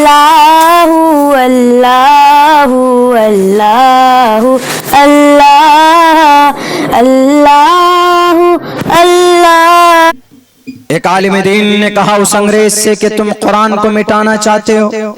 अल्लाहु अल्लाहु अल्लाहु अल्लाह अल्लाहु अल्लाह। एक आलिम दीन ने कहा उस अंग्रेज से कि तुम कुरान को मिटाना चाहते हो,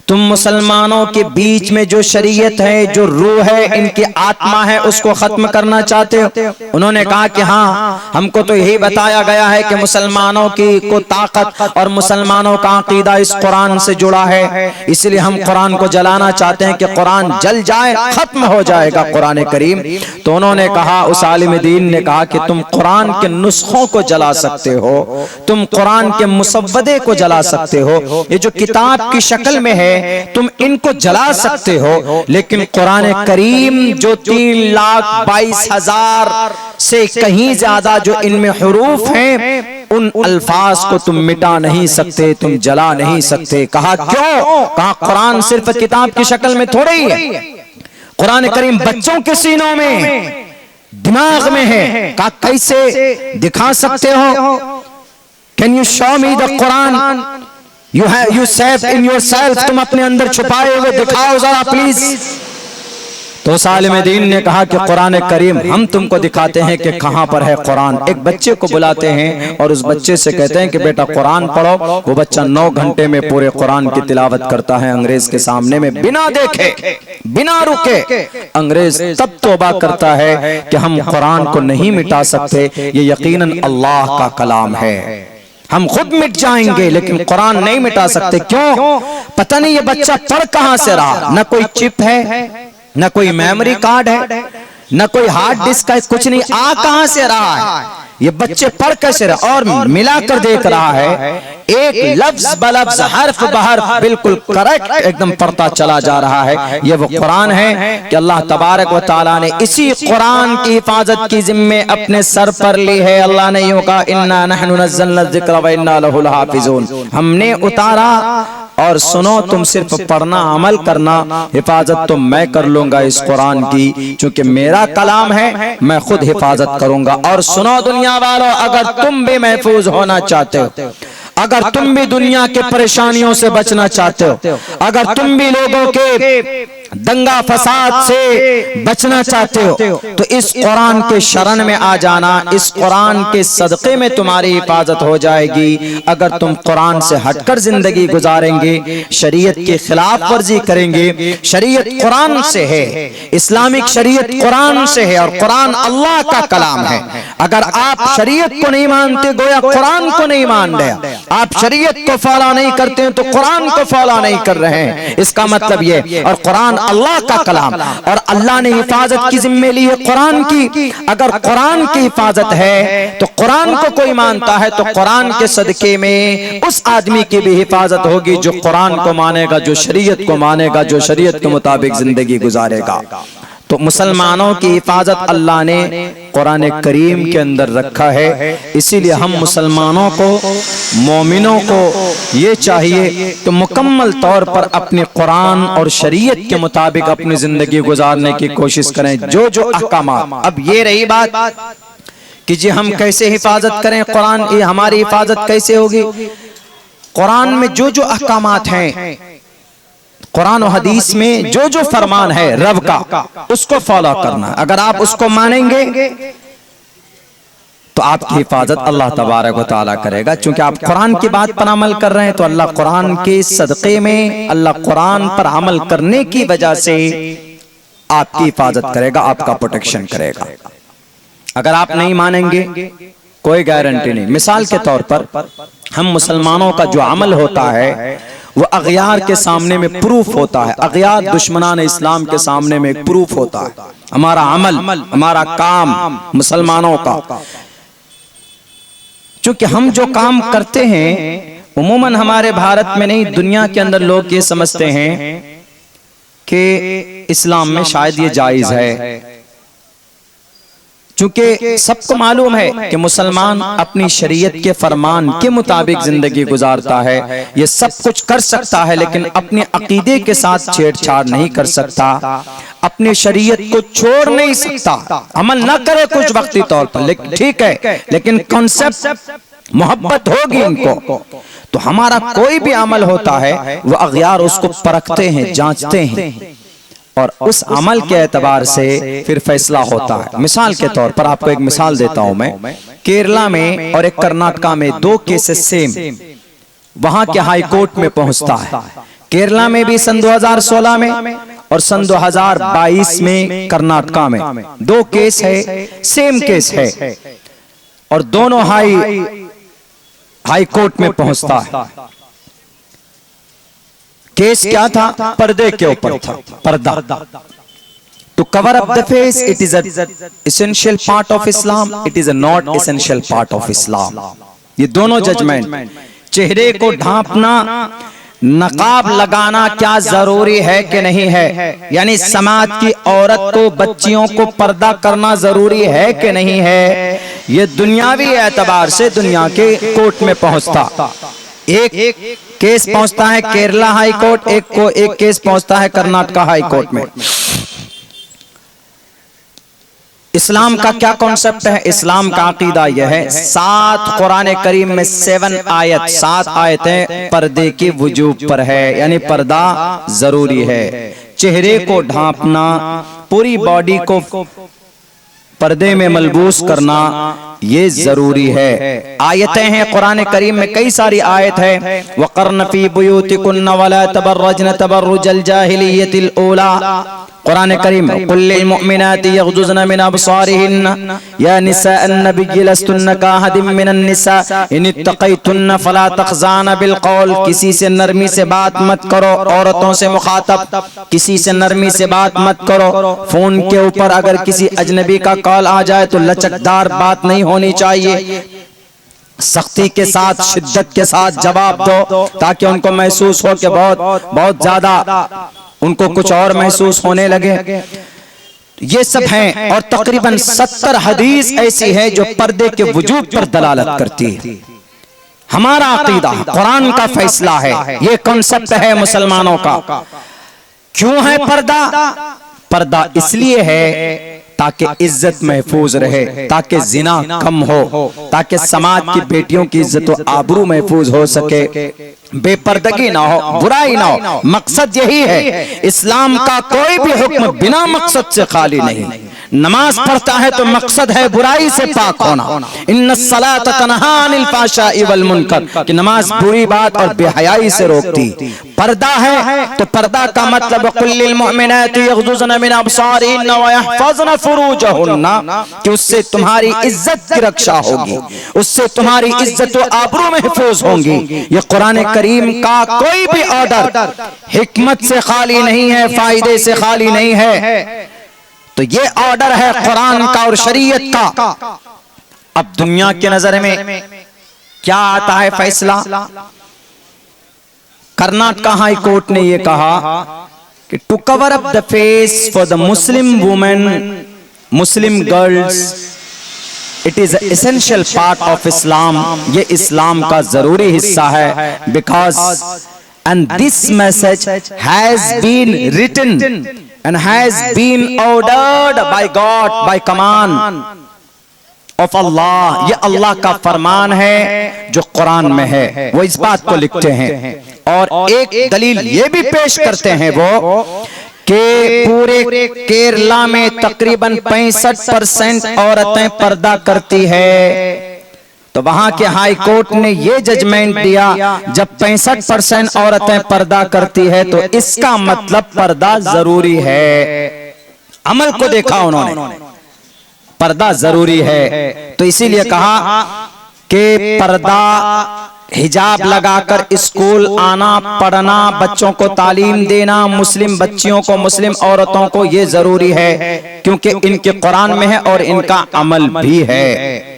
तुम मुसलमानों के बीच में जो शरीयत है, जो रूह है, इनकी आत्मा है, उसको खत्म करना चाहते हो? उन्होंने कहा कि हाँ, हमको तो यही बताया गया है कि मुसलमानों की को ताकत और मुसलमानों का अकीदा इस कुरान से जुड़ा है, इसलिए हम कुरान को जलाना चाहते हैं कि कुरान जल जाए, खत्म हो जाएगा कुरान करीम। तो उन्होंने कहा, उस आलिम दीन ने कहा कि तुम कुरान के नुस्खों को जला सकते हो, तुम कुरान के मुसव्वदे को जला सकते हो, ये जो किताब की शक्ल में है तुम इनको जला सकते हो, लेकिन कुरान करीम जो 3,22,000 से कहीं ज्यादा जो इनमें हुरूफ हैं, उन अल्फाज को तुम मिटा नहीं सकते, तुम जला नहीं सकते। कहा क्यों? कहा कुरान सिर्फ किताब की शक्ल में थोड़ी ही है, कुरान करीम बच्चों के सीनों में, दिमाग में है। कहा कैसे दिखा सकते हो? Can you show me the Quran? You said in yourself, तुम अपने अंदर छुपाए हुए दिखाओ जरा प्लीज। तो सालिम दीन ने कहा कि कुरान करीम हम तुमको दिखाते हैं कि कहां पर है कुरान। एक बच्चे को बुलाते हैं और उस बच्चे से कहते हैं कि बेटा कुरान पढ़ो। वो बच्चा 9 घंटे में पूरे कुरान की तिलावत करता है अंग्रेज के सामने में, बिना देखे, बिना रुके। अंग्रेज तब तौबा करता है कि हम कुरान को नहीं मिटा सकते, ये यकीनन अल्लाह का कलाम है, हम खुद मिट जाएंगे लेकिन कुरान नहीं मिटा सकते। क्यों? पता नहीं ये बच्चा पढ़ कहां से रहा, न कोई चिप है, न कोई मेमोरी कार्ड है, न कोई हार्ड डिस्क है, कुछ नहीं। आ कहां से रहा है ये बच्चे पढ़ कैसे रहा? और मिलाकर देख रहा है, एक लफ्ज बलफ्ज, हर्फ बहर्फ बिल्कुल करेक्ट एकदम पढ़ता चला जा रहा है। ये वो कुरान है कि अल्लाह तबारक व तआला ने इसी कुरान की हिफाजत की जिम्मे अपने सर पर ली है। अल्लाह ने यूं कहा, इन्ना नहनु नज़्ज़लना ज़िक्र व इन्ना लहु लहाफ़िज़ून, हमने उतारा और सुनो, तुम सिर्फ पढ़ना, अमल करना, हिफाजत तो मैं कर लूंगा इस कुरान की, क्योंकि मेरा कलाम है, मैं खुद हिफाजत करूंगा। और सुनो दुनिया वालों, अगर तुम भी महफूज होना चाहते हो, अगर तुम भी दुनिया के परेशानियों से बचना चाहते हो, अगर तुम भी लोगों के दंगा फसाद से बचना चाहते हो, तो इस कुरान के शरण में आ जाना, इस कुरान के सदक़े में तुम्हारी हिफाजत हो जाएगी। अगर तुम कुरान से हटकर जिंदगी गुजारेंगे, शरीयत की खिलाफ वर्जी करेंगे, शरीयत कुरान से है, इस्लामिक शरीयत कुरान से है और कुरान अल्लाह का कलाम है। अगर आप शरीयत को नहीं मानते, गोया कुरान को नहीं मान रहे, आप शरीयत को फॉलो नहीं करते हैं तो कुरान को फॉलो नहीं कर रहे हैं, इसका मतलब ये। और कुरान अल्लाह का कलाम, और अल्लाह ने हिफाजत की जिम्मे ली है कुरान की। अगर कुरान की हिफाजत है तो कुरान को कोई मानता है तो कुरान के सदके में उस आदमी की भी हिफाजत होगी जो कुरान को मानेगा, जो शरीयत को मानेगा, जो शरीयत के मुताबिक जिंदगी गुजारेगा। तो मुसलमानों की हिफाजत अल्लाह ने कुरान करीम के अंदर रखा है। इसीलिए हम मुसलमानों को, मोमिनों को ये चाहिए कि मुकम्मल तौर पर अपने कुरान और शरीयत के मुताबिक अपनी जिंदगी गुजारने की कोशिश करें। जो जो अहकामात, अब ये रही बात कि जी हम कैसे हिफाजत करें कुरान, ये हमारी हिफाजत कैसे होगी? कुरान में जो जो अहकामात हैं, कुरान और हदीस में जो जो फरमान है रब का, उसको फॉलो करना। अगर आप उसको मानेंगे तो आपकी हिफाजत अल्लाह तबारक व तआला करेगा, क्योंकि आप कुरान की बात पर अमल कर रहे हैं। तो अल्लाह कुरान के सदक़े में, अल्लाह कुरान पर अमल करने की वजह से आपकी हिफाजत करेगा, आपका प्रोटेक्शन करेगा। अगर आप नहीं मानेंगे, कोई गारंटी नहीं। मिसाल के तौर पर हम मुसलमानों का जो अमल होता है वो अग़यार के सामने में प्रूफ होता है, अग़यार दुश्मनान इस्लाम के सामने में एक प्रूफ होता है। हमारा अमल, हमारा काम मुसलमानों का, क्योंकि हम जो काम करते हैं उमूमन हमारे भारत में नहीं, दुनिया के अंदर लोग ये समझते हैं कि इस्लाम में शायद ये जायज है, क्योंकि सबको मालूम है कि मुसलमान अपनी शरीयत के फरमान के मुताबिक जिंदगी गुजारता है। ये सब कुछ कर सकता है लेकिन अपने अकीदे के साथ छेड़छाड़ नहीं कर सकता, अपनी शरीयत को छोड़ नहीं सकता, अमल न करे कुछ वक्ती तौर पर, लेकिन ठीक है, लेकिन कॉन्सेप्ट मोहब्बत होगी इनको। तो हमारा कोई भी अमल होता है वो अगयार उसको परखते हैं, जांचते हैं और उस अमल के एतबार से फिर फैसला होता है। मिसाल के तौर पर आपको एक मिसाल देता हूं मैं, केरला में और एक कर्नाटका में दो केसेस सेम वहां के हाई कोर्ट में पहुंचता है। केरला में भी सन 2016 में और सन 2022 में कर्नाटका में दो केस है, सेम केस है और दोनों हाई कोर्ट में पहुंचता है। केस क्या था? पर्दे के ऊपर था, पर्दा। To cover up the face it is a essential part of Islam, it is a not essential part of Islam. ये दोनों जजमेंट, चेहरे को ढांपना, नकाब लगाना क्या जरूरी है कि नहीं है, यानी समाज की औरत को, बच्चियों को पर्दा करना जरूरी है कि नहीं है, ये दुनियावी एतबार से दुनिया के कोर्ट में पहुंचता। एक केस पहुंचता है केरला हाई कोर्ट, एक केस पहुंचता है कर्नाटका हाई कोर्ट में। इस्लाम का क्या कॉन्सेप्ट है? इस्लाम का अकीदा यह है, 7 कुरान करीम में 7 आयतें पर्दे की वजूब पर है, यानी पर्दा जरूरी है। चेहरे को ढांपना, पूरी बॉडी को पर्दे में मलबूस करना ये जरूरी है। आयतें हैं कुरान करीम में, कई सारी आयत है, वक़र्न फी बुयूतिकुन्न वला तबर्रजन तबर्रुजल जाहिलियतिल ऊला। कुरान करीम कुल्लिल मुमिनाति यग़ज़ुज़्न मिन अबसारिहिन्न या निसाअन नबिय्यि लस्तुन्न काहदिम मिनन निसा इन इत्तक़ैतुन्न फला तख़ज़ान बिल क़ौल। किसी से नरमी से बात मत करो, औरतों से मुखातब किसी से नरमी से बात मत करो। फोन के ऊपर अगर किसी अजनबी का कॉल आ जाए तो लचकदार बात नहीं होनी चाहिए, सख्ती के साथ, शिद्दत के साथ जवाब दो ताकि उनको महसूस हो कि बहुत ज्यादा उनको कुछ और महसूस होने लगे। ये सब हैं और तकरीबन 70 हदीस ऐसी है जो पर्दे के वजूब पर दलालत करती है। हमारा अकीदा कुरान का फैसला है, ये कॉन्सेप्ट है मुसलमानों का। क्यों है पर्दा? पर्दा इसलिए है ताकि इज्जत महफूज रहे, ताकि जिना कम हो, ताकि समाज की बेटियों की इज्जत व आबरू महफूज हो सके, बेपर्दगी ना हो, बुराई ना हो। मकसद यही है। इस्लाम का कोई भी हुक्म बिना मकसद से खाली नहीं। नमाज पढ़ता है तो मकसद है बुराई से पाक होना। इन्नस्सलात तन्हा अनिल फ़ाहशाइ वल मुनकर, कि नमाज बुरी बात और बेहयाई से रोकती। पर्दा है तो पर्दा का मतलब कुल्लिल मुमिनाति यग़ज़ुज़्न मिन अबसारिहिन्न व यहफ़ज़्न फ़ुरूजहुन्ना, कि उससे तुम्हारी इज्जत की रक्षा होगी, उससे तुम्हारी इज्जत व आबरू महफूज होंगी। ये कुरान करीम का कोई भी ऑर्डर हिकमत से खाली नहीं है, फायदे से खाली नहीं है। तो ये ऑर्डर है कुरान का और शरीयत का। अब दुनिया के नजर में क्या आता है फैसला? कर्नाटका हाई कोर्ट ने ये कहा कि to cover up the face for the Muslim women, Muslim girls, it is essential part of Islam. ये इस्लाम का जरूरी हिस्सा है। Because and this message has been written and has been ordered by God, by command of Allah। ये अल्लाह का फरमान है जो कुरान में है, वो इस बात को लिखते हैं। और एक दलील ये भी पेश करते हैं वो कि पूरे केरला में तकरीबन 65% औरतें पर्दा करती है। तो वहां के हाई कोर्ट ने ये जजमेंट दिया, जब 65% औरतें पर्दा करती है तो इसका मतलब पर्दा जरूरी है। अमल को देखा उन्होंने, पर्दा जरूरी है। तो इसीलिए कहा कि पर्दा, हिजाब लगाकर स्कूल आना, पढ़ना, बच्चों को तालीम देना, मुस्लिम बच्चियों को, मुस्लिम औरतों को ये जरूरी है, क्योंकि इनके कुरान में है और इनका अमल भी है।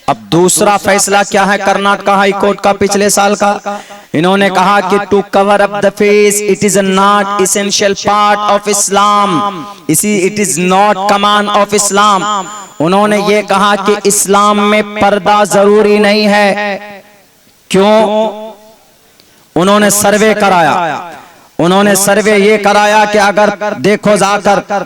अब दूसरा फैसला क्या है कर्नाटका हाई कोर्ट का पिछले साल का? इन्होंने कहा कि to cover up the face it is not essential part of Islam, it is not command of Islam. उन्होंने ये कहा कि इस्लाम में पर्दा जरूरी नहीं है। क्यों? उन्होंने सर्वे कराया। उन्होंने सर्वे ये कराया कि अगर देखो जाकर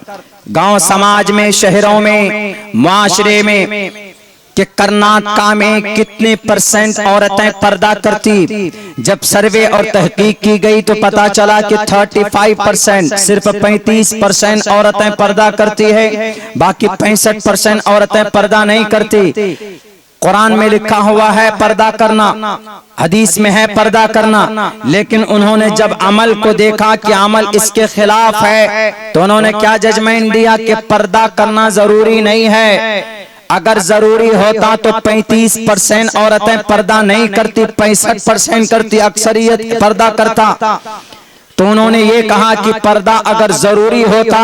गांव समाज में, शहरों में, मुआशरे में कि कर्नाटका में कितने % औरतें पर्दा करती। जब सर्वे और तहकीक की गई तो पता चला कि 35%, सिर्फ 35% औरतें पर्दा करती है, बाकी 65% औरतें पर्दा नहीं करती। कुरान में लिखा हुआ है पर्दा करना, हदीस में है पर्दा करना, लेकिन उन्होंने जब अमल को देखा कि अमल इसके खिलाफ है तो उन्होंने क्या जजमेंट दिया कि पर्दा करना जरूरी नहीं है। अगर जरूरी होता तो 35% औरतें पर्दा नहीं करती, 65% करती, अक्सरियत पर्दा करता। तो उन्होंने ये कहा कि पर्दा अगर जरूरी होता,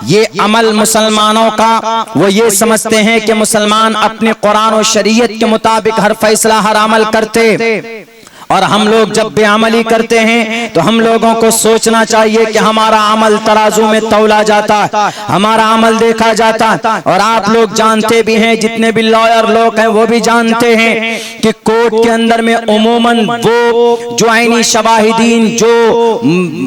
ये अमल मुसलमानों का, वो ये समझते हैं कि मुसलमान अपने कुरान और शरीयत के मुताबिक हर फैसला हर अमल करते, और हम लोग जब बेअमली करते हैं तो हम लोगों को सोचना चाहिए कि हमारा अमल तराजू में तौला जाता, हमारा अमल देखा जाता। और आप लोग जानते भी हैं, जितने भी लॉयर लोग हैं वो भी जानते हैं कि कोर्ट के अंदर में उमूमन वो जो आईनी शवाहिदीन, जो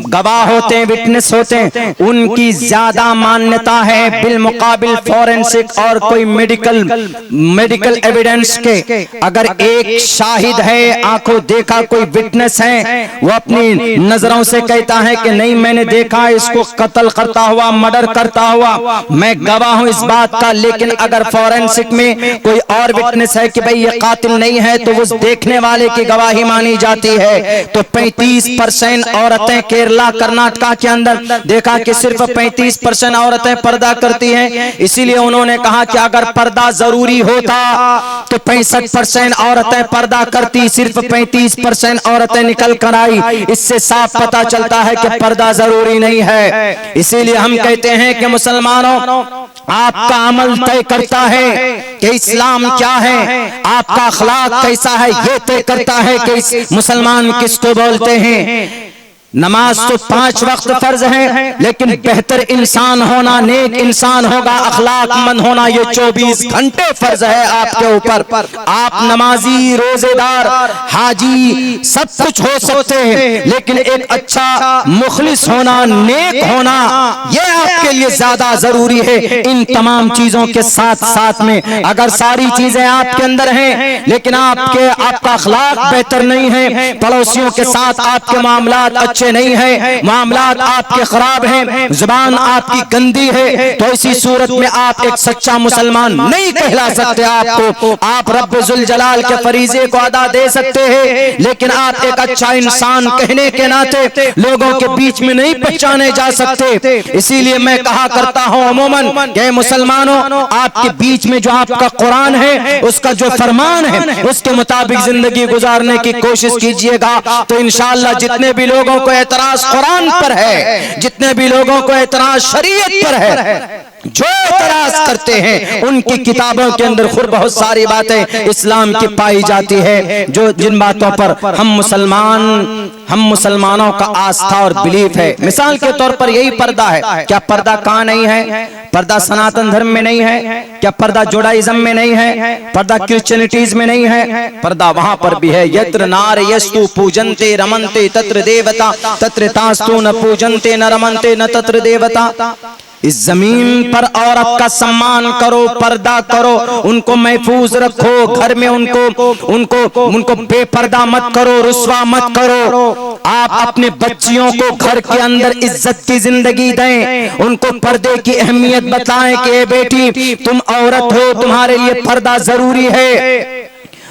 गवाह होते हैं, विटनेस होते हैं, उनकी ज्यादा मान्यता है बिलमुकाबिल फॉरेंसिक और कोई मेडिकल एविडेंस के। अगर एक शाहिद है, आंखों देखा कोई विटनेस है, वो अपनी नजरों से कहता है कि नहीं मैंने देखा इसको कत्ल करता हुआ, मर्डर करता हुआ, मैं गवाह हूं इस बात का। लेकिन अगर फॉरेंसिक में कोई और विटनेस है कि भाई ये कातिल नहीं है, तो उस देखने वाले की गवाही मानी जाती है। तो 35% औरतें केरला कर्नाटका के अंदर देखा कि सिर्फ 35% औरतें पर्दा करती हैं। इसीलिए उन्होंने कहा कि अगर पर्दा जरूरी होता तो 65% औरतें पर्दा करती, सिर्फ 35% औरतें निकल कर आई। इससे साफ पता चलता है कि पर्दा जरूरी नहीं है। इसीलिए हम कहते हैं कि मुसलमानों, आपका अमल तय करता है कि इस्लाम क्या है, आपका अखलाक कैसा है, ये तय करता है कि मुसलमान किसको बोलते हैं। नमाज तो 5 वक्त फर्ज है, लेकिन बेहतर इंसान होना, नेक इंसान होगा, अखलाकमंद होना, ये 24 घंटे फर्ज है आपके ऊपर। आप नमाजी, रोजेदार, हाजी सब कुछ हो सकते हैं, लेकिन एक अच्छा मुखलिस होना, नेक होना, ये आपके लिए ज्यादा जरूरी है। इन तमाम चीजों के साथ साथ में अगर सारी चीजें आपके अंदर हैं, लेकिन आपका अखलाक बेहतर नहीं है, पड़ोसियों के साथ आपके मामलात नहीं है, मामलात आपके खराब हैं, जुबान आपकी गंदी है, तो इसी सूरत में आप एक सच्चा मुसलमान नहीं कहला सकते। आप रब्बुल जुल जलाल के फरीजे को अदा दे सकते हैं, लेकिन आप एक अच्छा इंसान कहने के नाते लोगों के बीच में नहीं पहचाने जा सकते। इसीलिए मैं कहा करता हूं अमूमन कि मुसलमानों, आपके बीच में जो आपका कुरान है, उसका जो फरमान है, उसके मुताबिक जिंदगी गुजारने की कोशिश कीजिएगा। तो इंशाअल्लाह जितने भी लोगों को एतराज कुरान पर है, जितने भी लोगों को एतराज शरीयत पर है, जो एतराज करते हैं, उनकी किताबों के अंदर खुद बहुत सारी बातें इस्लाम की पाई जाती है, जो जिन बातों पर हम मुसलमानों का आस्था और बिलीफ है। मिसाल के तौर पर यही पर्दा है। क्या पर्दा कहाँ नहीं है? पर्दा सनातन धर्म में नहीं है? क्या पर्दा जुडाइज्म में नहीं है? पर्दा क्रिश्चियनिटीज में नहीं है? पर्दा वहां पर भी है। यत्र नार यस्तु पूजन्ते रमन्ते तत्र देवता तत्र तास्तु न पूजन्ते न रमन्ते न तत्र देवता। इस जमीन पर औरत का सम्मान करो, पर्दा करो, उनको महफूज रखो, घर में उनको बेपर्दा मत करो, रुस्वा मत करो। आप अपने बच्चियों को घर के अंदर इज्जत की जिंदगी दें, उनको पर्दे की अहमियत बताएं कि बेटी तुम औरत हो, तुम्हारे लिए पर्दा जरूरी है।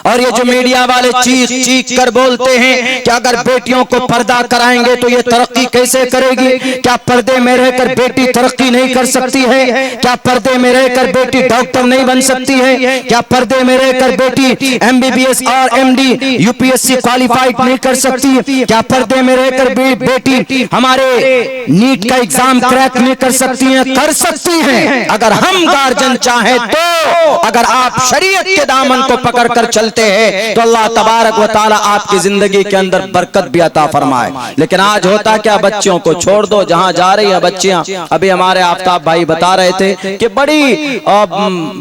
और ये जो मीडिया वाले चीख कर बोलते हैं कि अगर बेटियों को पर्दा कराएंगे तो ये तरक्की कैसे करेगी? क्या पर्दे में रहकर बेटी तरक्की नहीं कर सकती है? क्या पर्दे में रहकर बेटी डॉक्टर नहीं बन सकती है? क्या पर्दे में रहकर बेटी MBBS और MD UPSC क्वालिफाइड नहीं कर सकती? क्या पर्दे में रहकर बेटी हमारे नीट का एग्जाम क्रैक नहीं कर सकती है? कर सकती हैं, अगर हम गार्जियन चाहे तो। अगर आप शरीयत के दामन को पकड़ कर चलते हैं तो अल्लाह तबारक व तआला आपकी जिंदगी के अंदर बरकत भी अता फरमाए। लेकिन आज होता क्या, बच्चियों को छोड़ दो, जहां जा रही है बच्चियां। अभी हमारे आफ्ताब भाई बता रहे थे कि बड़ी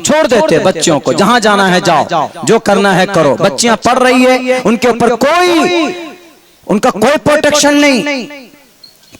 छोड़ देते बच्चियों को, जहां जाना है जाओ, जो करना है करो। बच्चियां पढ़ रही है, उनके ऊपर उनका कोई प्रोटेक्शन नहीं,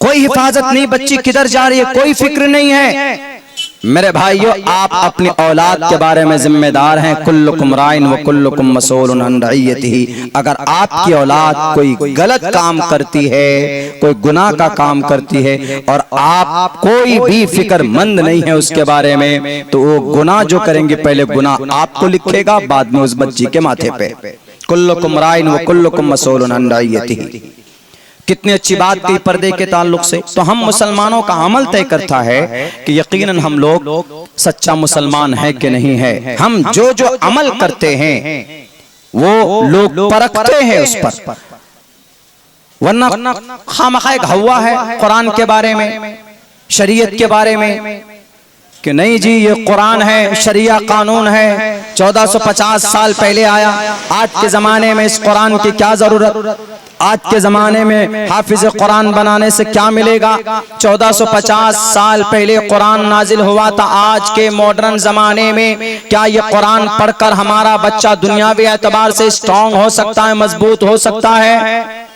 कोई हिफाजत नहीं, बच्ची किधर जा रही है कोई फिक्र नहीं है। मेरे भाइयों, आप अपनी औलाद के बारे में जिम्मेदार हैं। कुल्लुकुम राइन व कुल्लुकुम मसऊलुन अन रइयतिही। अगर आपकी औलाद कोई गलत काम करती है, कोई गुनाह का काम करती है और आप कोई भी फिक्रमंद नहीं है उसके बारे में, तो वो गुनाह जो करेंगे पहले गुनाह आपको लिखेगा, बाद में उस बच्ची के माथे पे। कुल्लुकुम राइन व कुल्लुकुम मसऊलुन अन रइयतिही। कितनी अच्छी बात की पर्दे के ताल्लुक से। तो हम मुसलमानों का अमल तय करता है कि यकीनन हम लोग सच्चा मुसलमान है कि नहीं है। हम जो जो अमल करते हैं वो लोग परखते हैं उस पर, वरना खामखा एक हवा है कुरान के बारे में, शरीयत के बारे में कि नहीं जी ये कुरान है, शरिया कानून है, 1450 साल पहले आया। आज के जमाने में इस कुरान की क्या जरूरत? आज के जमाने में हाफिज कुरान बनाने से क्या मिलेगा? 1450 साल पहले कुरान नाजिल हुआ था। आज के मॉडर्न जमाने में क्या ये कुरान पढ़कर हमारा बच्चा दुनियावी एतबार से स्ट्रांग हो सकता है, मजबूत हो सकता है?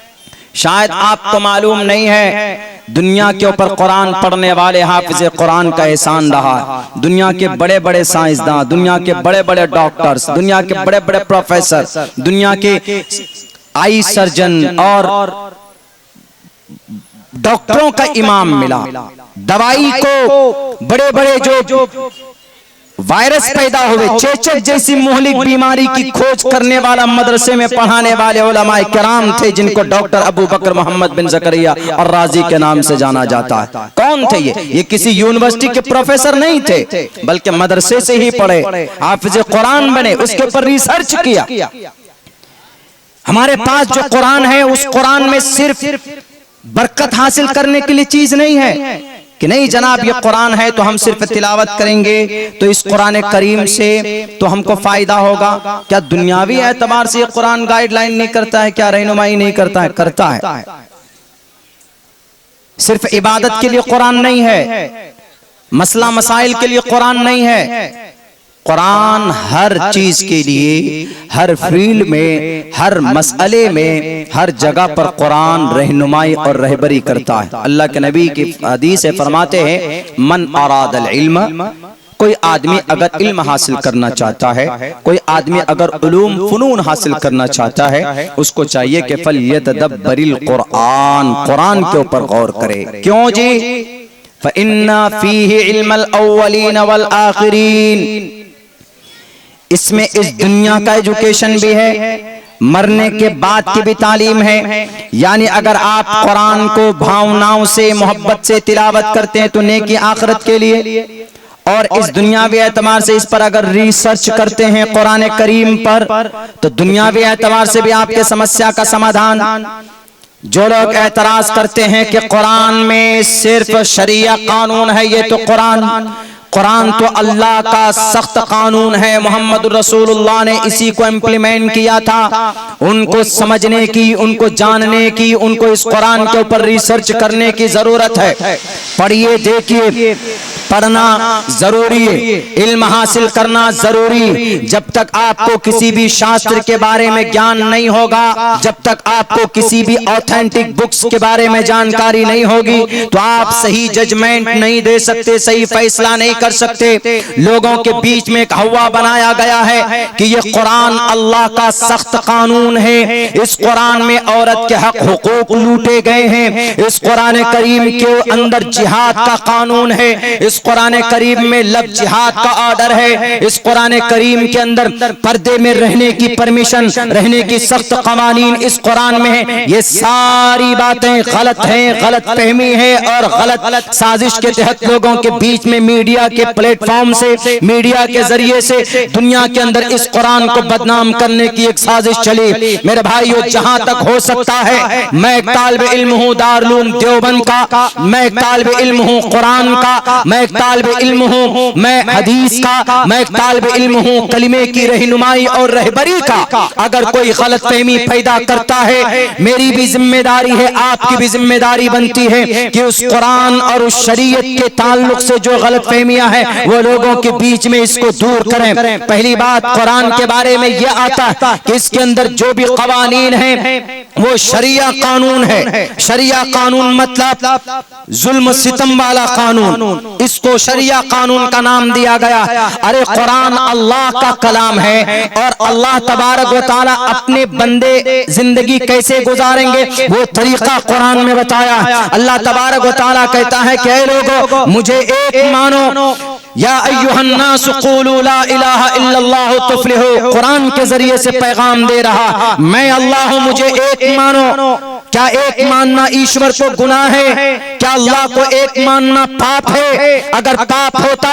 शायद आपको मालूम नहीं है, दुनिया के ऊपर कुरान पढ़ने वाले हाफिज कुरान का एहसान रहा। दुनिया के बड़े बड़े साइंसदान, दुनिया के बड़े बड़े डॉक्टर्स, दुनिया के बड़े बड़े प्रोफेसर, दुनिया के आई सर्जन और डॉक्टरों का इमाम मिला। दवाई को बड़े बड़े जो वायरस पैदा हुए, चेचक जैसी मुहलिक बीमारी की खोज करने वाला मदरसे में पढ़ाने वाले उलमाए किराम थे, जिनको डॉक्टर अबू बकर मोहम्मद बिन जकरिया और राजी के नाम से जाना जाता है। कौन थे ये किसी यूनिवर्सिटी के प्रोफेसर नहीं थे, बल्कि मदरसे से ही पढ़े, हाफिज कुरान बने, उसके ऊपर रिसर्च किया। हमारे पास जो कुरान है, उस कुरान में सिर्फ बरकत हासिल करने के लिए चीज नहीं है कि नहीं जनाब ये कुरान है तो हम सिर्फ तिलावत करेंगे तो इस कुरान करीम से तो हमको फायदा होगा। क्या दुनियावी एतबार से ये कुरान गाइडलाइन नहीं करता है? क्या रहनुमाई नहीं करता है? करता है। सिर्फ इबादत के लिए कुरान नहीं है, मसला मसाइल के लिए कुरान नहीं है। कुरान हर चीज के लिए, हर फील्ड में, हर मसले में, हर जगह पर कुरान रहनुमाई और रहबरी करता है। अल्लाह के नबी की हदीस से फरमाते हैं, मन अरादल इल्म, कोई आदमी अगर इल्म हासिल करना चाहता है, कोई आदमी अगर उलूम फुनून हासिल करना चाहता है, उसको चाहिए कि फल्यतदब्बरिल कुरान, कुरान के ऊपर गौर करे। क्यों जी? फइन्ना फीहि इल्मल अव्वलीन वल आखिरीन, इसमें इस दुनिया का एजुकेशन भी है, मरने के बाद की भी तालीम है। यानी अगर आप कुरान को भावनाओं से, मोहब्बत से तिलावत करते हैं तो नेकी आखिरत के लिए, और इस दुनियावी एतबार से इस पर अगर रिसर्च करते हैं कुरान करीम पर, तो दुनियावी एतबार से भी आपके समस्या का समाधान। जो लोग एतराज करते हैं कि कुरान में सिर्फ शरिया कानून है, ये तो कुरान तो अल्लाह का सख्त कानून है, मोहम्मद रसूलुल्लाह ने इसी को इम्प्लीमेंट किया था। उनको समझने की, उनको जानने की, उनको इस कुरान के ऊपर रिसर्च करने की जरूरत है। पढ़िए, देखिए, पढ़ना जरूरी है, इल्म हासिल करना जरूरी। जब तक आपको किसी भी शास्त्र के बारे में ज्ञान नहीं होगा, जब तक आपको किसी भी ऑथेंटिक बुक्स के बारे में जानकारी नहीं होगी, तो आप सही जजमेंट नहीं दे सकते, सही फैसला नहीं कर सकते। लोगों के बीच में एक हवा बनाया गया है कि ये कुरान अल्लाह का सख्त कानून है, इस कुरान में औरत के हक हुकूक लूटे गए हैं, इस कुरान करीम के अंदर जिहाद का कानून है, इस कुरान करीम में लव जिहाद का ऑर्डर है, इस कुरान करीम के अंदर पर्दे में रहने की परमिशन, रहने की सख्त कवानीन इस कुरान में है। ये सारी बातें गलत हैं, गलत फहमी है और गलत साजिश के तहत लोगों के बीच में मीडिया के प्लेटफॉर्म से, मीडिया के जरिए से दुनिया के अंदर इस कुरान को बदनाम करने की एक साजिश चली। मेरे भाइयों, जहां तक हो सकता है, मैं एक तालिब इल्म हूं दारुल उलूम देवबंद का, मैं एक तालिब इल्म हूं कुरान का, मैं एक तालिब इल्म हूं, मैं हदीस का, मैं एक तालिब इल्म हूं कलिमे की रहनुमाई और रहबरी का। अगर कोई गलत फहमी पैदा करता है, मेरी भी जिम्मेदारी है, आपकी भी जिम्मेदारी बनती है कि उस कुरान और उस शरीयत के ताल्लुक से जो गलत फहमियां हैं वो लोगों के बीच में इसको दूर करें। पहली बात, कुरान के बारे में यह आता है कि इसके अंदर जो भी कवानीन हैं वो शरिया कानून है। शरिया कानून मतलब जुल्म सितम वाला कानून। इस उसको शरिया कानून का नाम दिया गया। अरे कुरान अल्लाह का कलाम है और अल्लाह तबारक व तआला अपने बंदे जिंदगी कैसे गुजारेंगे वो तरीका कुरान में बताया। अल्लाह तबारक व तआला कहता है कि ऐ लोगों मुझे एक मानो, या अय्युहन्नास क़ूलू ला इलाहा इल्लल्लाह तुफ्लिहू, कुरान के जरिए से पैगाम दे रहा मैं अल्लाह हूं, मुझे एक मानो। क्या एक मानना ईश्वर को गुनाह है? क्या अल्लाह को एक मानना पाप है? अगर पाप होता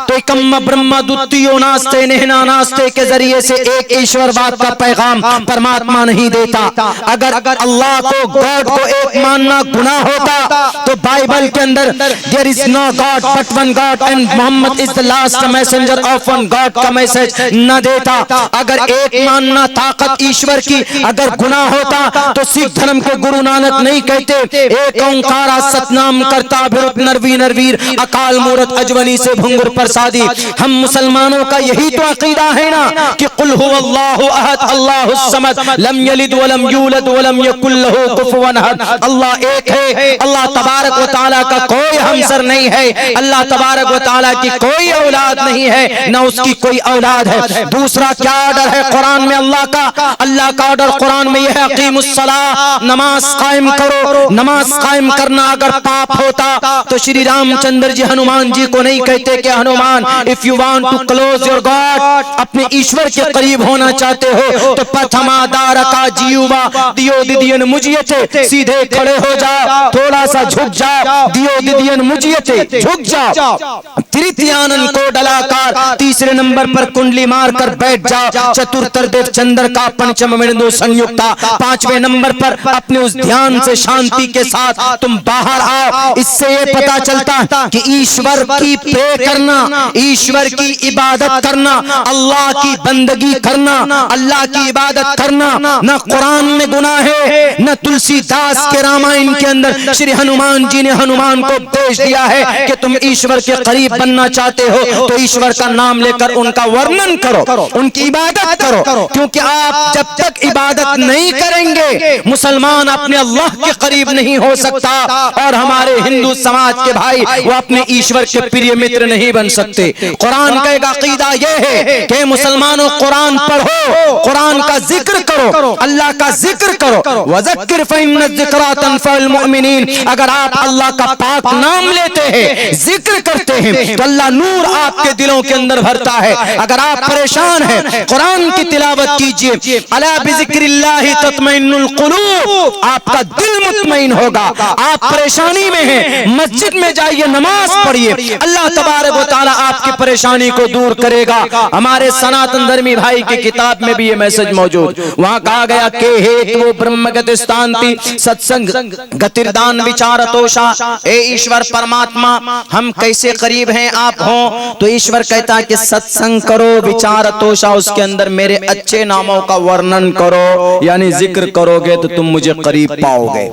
तो कम्मा ब्रह्मा द्वितीयो नास्ते नेहना नास्ते के जरिए से एक ईश्वरवाद का पैगाम परमात्मा नहीं देता। अगर अल्लाह को गॉड को एक मानना गुनाह होता तो बाइबल के अंदर there is no god but one god and Mohammad is the last messenger of one god का मैसेज न देता। अगर एक मानना ताकत ईश्वर की अगर गुनाह होता तो सिख धर्म के गुरु नानक नहीं कहते एक ओंकारा सतनाम करता भिरुत नरवी नरवीर अकाल मूरत अजवनी से भुंगुर प्रसादी। हम मुसलमानों का यही तो अकीदा है ना कि कुल हुवल्लाहु अहद अल्लाहुस समद लम यलिद वलम यूलद वलम यकुल लहू कुफुवन अहद। अल्लाह एक है, अल्लाह तबारक व तआला का कोई हमसर नहीं है, अल्लाह तबारक व तआला की कोई औलाद नहीं है, न उसकी कोई औलाद है। दूसरा क्या ऑर्डर है कुरान में अल्लाह का? अल्लाह का ऑर्डर कुरान में यह है अकीमुस्सलाह, नमाज कायम करो। नमाज कायम करना अगर पाप होता तो श्री रामचंद्र जी हनुमान जी को नहीं कहते कि Hanuman if you want to close your god, अपने ईश्वर के करीब होना चाहते हो तो प्रथमादार का जीवा दियो दिदियन मुझियते, सीधे खड़े हो जाओ, थोड़ा सा झुक जाओ, दियो दिदियन मुझियते, झुक जाओ। तृतीयानन को डलाकार तीसरे नंबर पर कुंडली मारकर बैठ जाओ। चतुर्थ देव चंद्र का पंचम बिंदु संयुक्ता, पांचवें नंबर पर अपने उस ध्यान से शांति के साथ तुम बाहर आओ। इससे ये पता चलता कि ईश्वर की प्रे करना, ईश्वर की इबादत करना, अल्लाह की बंदगी करना, अल्लाह की इबादत करना न कुरान में गुनाह है, न तुलसीदास के रामायण के अंदर श्री हनुमान जी ने हनुमान को उपदेश दिया है कि तुम ईश्वर के करीब बनना चाहते हो तो ईश्वर का नाम लेकर उनका वर्णन करो, उनकी इबादत करो। क्योंकि आप जब तक इबादत नहीं करेंगे मुसलमान अपने अल्लाह के करीब नहीं हो सकता और हमारे हिंदू समाज के भाई वो अपने ईश्वर के प्रिय मित्र नहीं बन सकते। कुरान का एक अकीदा यह है कि मुसलमानों कुरान पढ़ो, कुरान का जिक्र करो, अल्लाह का जिक्र करो। वज़क्किर फ़इन्न ज़िक्रा तनफ़उल मुमिनीन, अगर आप अल्लाह का पाक नाम लेते हैं, जिक्र करते हैं तो अल्लाह नूर आपके दिलों के अंदर भरता है। अगर आप परेशान हैं कुरान की तिलावत कीजिए, अला बिज़िक्रिल्लाहि तत्मइन्नुल क़ुलूब, आपका दिल मुतमईन होगा। आप परेशानी में हैं मस्जिद में जाइए, नमाज पढ़िए, अल्लाह तबारक व तआला आपकी परेशानी को दूर करेगा। हमारे सनातन धर्मी भाई की किताब में भी ये मैसेज मौजूद, वहां कहा गया कि हेतु ब्रह्म गतिस्तांति सत्संग गतिर्दान विचारतोषा। ए ईश्वर परमात्मा हम कैसे करीब हैं आप हो तो ईश्वर कहता है कि सत्संग करो, विचारतोषा उसके अंदर मेरे अच्छे नामों का वर्णन करो, यानी जिक्र करोगे तो तुम मुझे करीब पाओगे।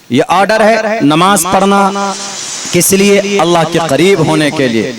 ये ऑर्डर है नमाज पढ़ना किस लिए? अल्लाह के करीब होने के लिए।